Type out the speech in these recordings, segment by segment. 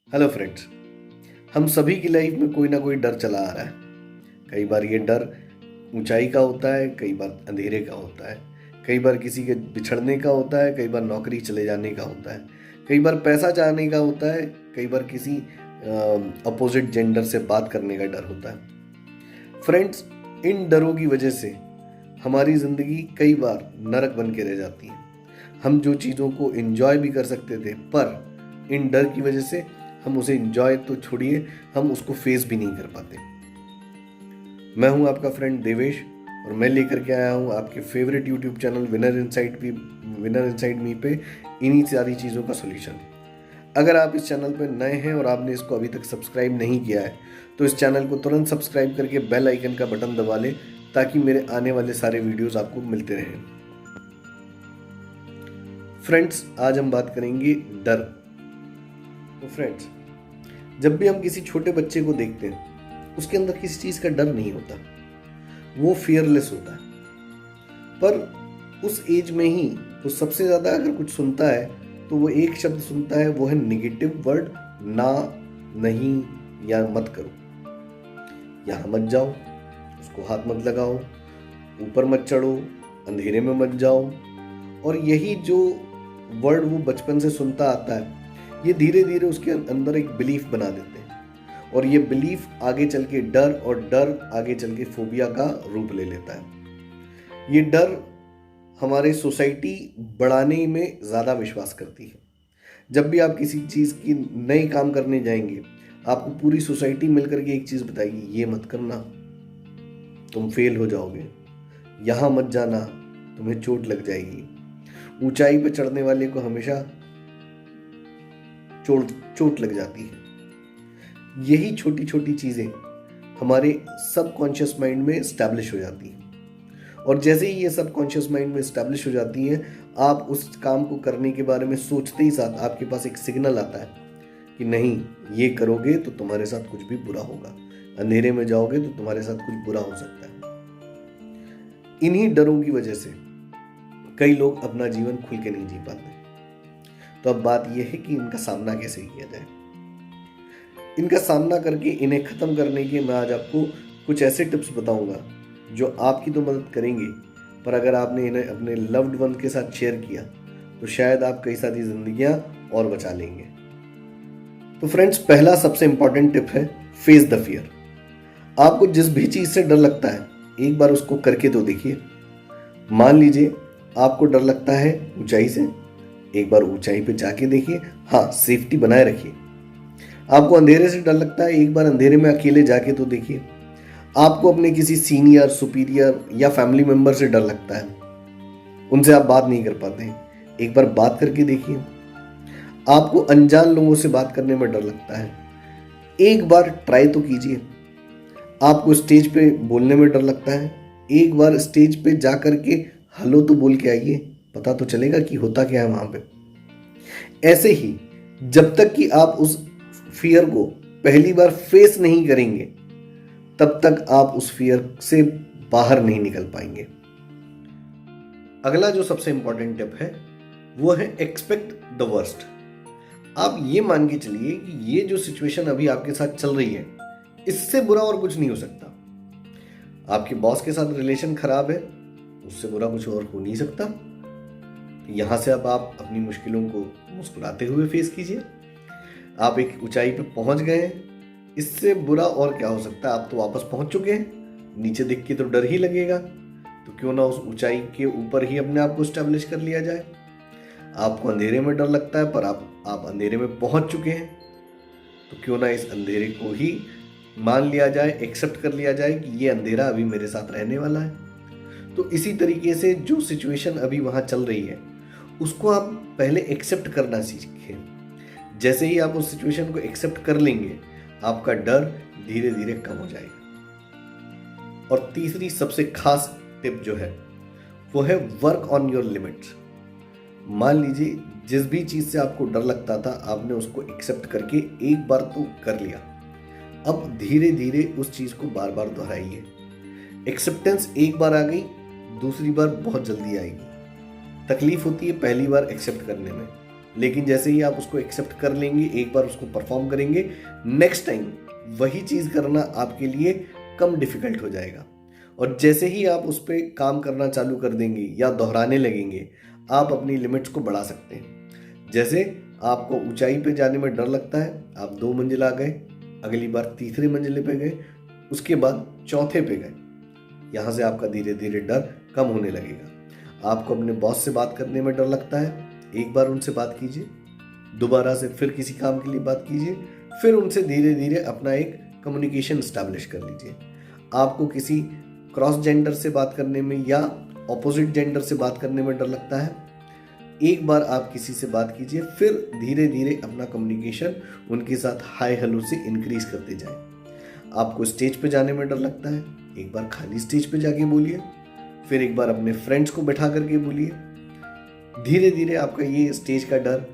Hello friends. हम सभी की लाइफ में कोई ना कोई डर चला आ रहा है। कई बार ये डर ऊंचाई का होता है, कई बार अंधेरे का होता है, कई बार किसी के बिछड़ने का होता है, कई बार नौकरी चले जाने का होता है, कई बार पैसा चाहने का होता है, कई बार किसी अपोजिट जेंडर से बात करने का डर होता है। फ्रेंड्स, इन डरों की वजह से हमारी ज़िंदगी कई बार नरक बन के रह जाती है। हम जो चीज़ों को एंजॉय भी कर सकते थे, पर इन डर की वजह से हम उसे एंजॉय तो छोड़िए, हम उसको फेस भी नहीं कर पाते। मैं हूं आपका फ्रेंड देवेश और मैं लेकर के आया हूं आपके favourite YouTube channel winner inside me पे इन्हीं सारी चीज़ों का सोल्यूशन। अगर आप इस चैनल पर नए हैं और आपने इसको अभी तक सब्सक्राइब नहीं किया है तो इस चैनल को तुरंत सब्सक्राइब करके बेल आइकन का बटन दबा लें ताकि मेरे आने वाले सारे वीडियोस आपको मिलते रहें। फ्रेंड्स, आज हम बात करेंगे डर। तो फ्रेंड्स, जब भी हम किसी छोटे बच्चे को देखते हैं उसके अंदर किसी चीज़ का डर नहीं होता, वो फियरलेस होता है। पर उस एज में ही वो सबसे ज़्यादा अगर कुछ सुनता है तो वो एक शब्द सुनता है, वो है निगेटिव वर्ड, ना, नहीं या मत करो, यहाँ मत जाओ, उसको हाथ मत लगाओ, ऊपर मत चढ़ो, अंधेरे में मत जाओ। और यही जो वर्ड वो बचपन से सुनता आता है, ये धीरे धीरे उसके अंदर एक बिलीफ बना देते हैं और ये बिलीफ आगे चल के डर, और डर आगे चल के फोबिया का रूप ले लेता है। ये डर हमारे सोसाइटी बढ़ाने में ज़्यादा विश्वास करती है। जब भी आप किसी चीज़ की नए काम करने जाएंगे, आपको पूरी सोसाइटी मिलकर के एक चीज़ बताएगी, ये मत करना, तुम फेल हो जाओगे, यहाँ मत जाना, तुम्हें चोट लग जाएगी। ऊंचाई पर चढ़ने वाले को हमेशा चोट लग जाती है। यही छोटी छोटी चीज़ें हमारे सबकॉन्शियस माइंड में स्टैब्लिश हो जाती हैं, और जैसे ही ये सबकॉन्शियस माइंड में स्टैब्लिश हो जाती हैं, आप उस काम को करने के बारे में सोचते ही साथ आपके पास एक सिग्नल आता है कि नहीं, ये करोगे तो तुम्हारे साथ कुछ भी बुरा होगा, अंधेरे में जाओगे तो तुम्हारे साथ कुछ बुरा हो सकता है। इन्हीं डरों की वजह से कई लोग अपना जीवन खुल के नहीं जी पाते। तो अब बात यह है कि इनका सामना कैसे किया जाए। इनका सामना करके इन्हें खत्म करने के मैं आज आपको कुछ ऐसे टिप्स बताऊंगा जो आपकी तो मदद करेंगे, पर अगर आपने इन्हें अपने लव्ड वन के साथ शेयर किया तो शायद आप कई सारी जिंदगियां और बचा लेंगे। तो फ्रेंड्स, पहला सबसे इंपॉर्टेंट टिप है फेस द फियर। आपको जिस भी चीज से डर लगता है, एक बार उसको करके तो देखिए। मान लीजिए आपको डर लगता है ऊंचाई से, एक बार ऊंचाई पे जाके देखिए। हाँ, सेफ्टी बनाए रखिए। आपको अंधेरे से डर लगता है, एक बार अंधेरे में अकेले जाके तो देखिए। आपको अपने किसी सीनियर, सुपीरियर या फैमिली मेंबर से डर लगता है, उनसे आप बात नहीं कर पाते, एक बार बात करके देखिए। आपको अनजान लोगों से बात करने में डर लगता है, एक बार ट्राई तो कीजिए। आपको स्टेज पे बोलने में डर लगता है, एक बार स्टेज पे जा करके हेलो तो बोल के आइए, पता तो चलेगा कि होता क्या है वहां पे। ऐसे ही जब तक कि आप उस फियर को पहली बार फेस नहीं करेंगे, तब तक आप उस फियर से बाहर नहीं निकल पाएंगे। अगला जो सबसे इंपॉर्टेंट टिप है वो है एक्सपेक्ट द वर्स्ट। आप ये मान के चलिए कि ये जो सिचुएशन अभी आपके साथ चल रही है, इससे बुरा और कुछ नहीं हो सकता। आपके बॉस के साथ रिलेशन खराब है, उससे बुरा कुछ और हो नहीं सकता। यहां से अब आप अपनी मुश्किलों को मुस्कुराते हुए फेस कीजिए। आप एक ऊंचाई पे पहुंच गए हैं, इससे बुरा और क्या हो सकता है। आप तो वापस पहुंच चुके हैं, नीचे देख के तो डर ही लगेगा, तो क्यों ना उस ऊंचाई के ऊपर ही अपने आप को स्टैब्लिश कर लिया जाए। आपको अंधेरे में डर लगता है, पर आप अंधेरे में पहुंच चुके हैं, तो क्यों ना इस अंधेरे को ही मान लिया जाए, एक्सेप्ट कर लिया जाए कि ये अंधेरा अभी मेरे साथ रहने वाला है। तो इसी तरीके से जो सिचुएशन अभी वहां चल रही है, उसको आप पहले एक्सेप्ट करना सीखें। जैसे ही आप उस सिचुएशन को एक्सेप्ट कर लेंगे, आपका डर धीरे धीरे कम हो जाएगा। और तीसरी सबसे खास टिप जो है वो है वर्क ऑन योर लिमिट्स। मान लीजिए जिस भी चीज से आपको डर लगता था, आपने उसको एक्सेप्ट करके एक बार तो कर लिया, अब धीरे धीरे उस चीज को बार बार दोहराइए। एक्सेप्टेंस एक बार आ गई, दूसरी बार बहुत जल्दी आएगी। तकलीफ होती है पहली बार एक्सेप्ट करने में, लेकिन जैसे ही आप उसको एक्सेप्ट कर लेंगे, एक बार उसको परफॉर्म करेंगे, नेक्स्ट टाइम वही चीज़ करना आपके लिए कम डिफिकल्ट हो जाएगा। और जैसे ही आप उस पर काम करना चालू कर देंगे या दोहराने लगेंगे, आप अपनी लिमिट्स को बढ़ा सकते हैं। जैसे आपको ऊंचाई पे जाने में डर लगता है, आप 2 मंजिल आ गए, अगली बार तीसरी मंजिले पे गए, उसके बाद चौथे पे गए, यहाँ से आपका धीरे धीरे डर कम होने लगेगा। आपको अपने बॉस से बात करने में डर लगता है, एक बार उनसे बात कीजिए, दोबारा से फिर किसी काम के लिए बात कीजिए, फिर उनसे धीरे धीरे अपना एक कम्युनिकेशन स्टैब्लिश कर लीजिए। आपको किसी क्रॉस जेंडर से बात करने में या ऑपोजिट जेंडर से बात करने में डर लगता है, एक बार आप किसी से बात कीजिए, फिर धीरे धीरे अपना कम्युनिकेशन उनके साथ हाय हेलो से इंक्रीज करते जाएं। आपको स्टेज पे जाने में डर लगता है, एक बार खाली स्टेज पे जाके बोलिए, फिर एक बार अपने फ्रेंड्स को बैठा करके बोलिए। धीरे धीरे आपका ये स्टेज का डर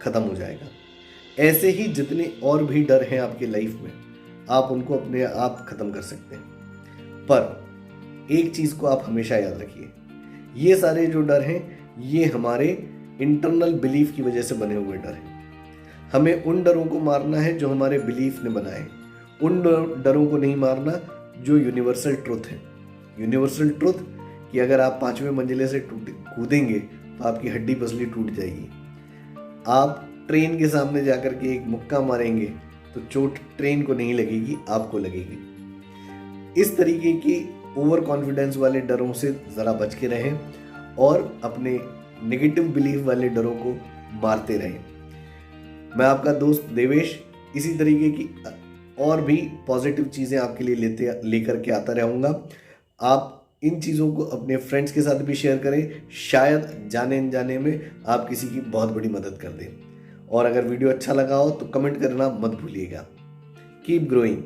खत्म हो जाएगा। ऐसे ही जितने और भी डर हैं आपके लाइफ में, आप उनको अपने आप खत्म कर सकते हैं। पर एक चीज को आप हमेशा याद रखिए, ये सारे जो डर हैं ये हमारे इंटरनल बिलीफ की वजह से बने हुए डर हैं। हमें उन डरों को मारना है जो हमारे बिलीफ ने बनाए, उन डरों को नहीं मारना जो यूनिवर्सल ट्रुथ है। यूनिवर्सल ट्रुथ कि अगर आप 5वें मंजिले से कूदेंगे तो आपकी हड्डी पसली टूट जाएगी। आप ट्रेन के सामने जाकर के एक मुक्का मारेंगे तो चोट ट्रेन को नहीं लगेगी, आपको लगेगी। इस तरीके की ओवर कॉन्फिडेंस वाले डरों से ज़रा बच के रहें और अपने नेगेटिव बिलीफ वाले डरों को मारते रहें। मैं आपका दोस्त देवेश इसी तरीके की और भी पॉजिटिव चीज़ें आपके लिए लेकर के आता रहूँगा। आप इन चीज़ों को अपने फ्रेंड्स के साथ भी शेयर करें, शायद जाने अनजाने में आप किसी की बहुत बड़ी मदद कर दें। और अगर वीडियो अच्छा लगा हो तो कमेंट करना मत भूलिएगा। Keep growing.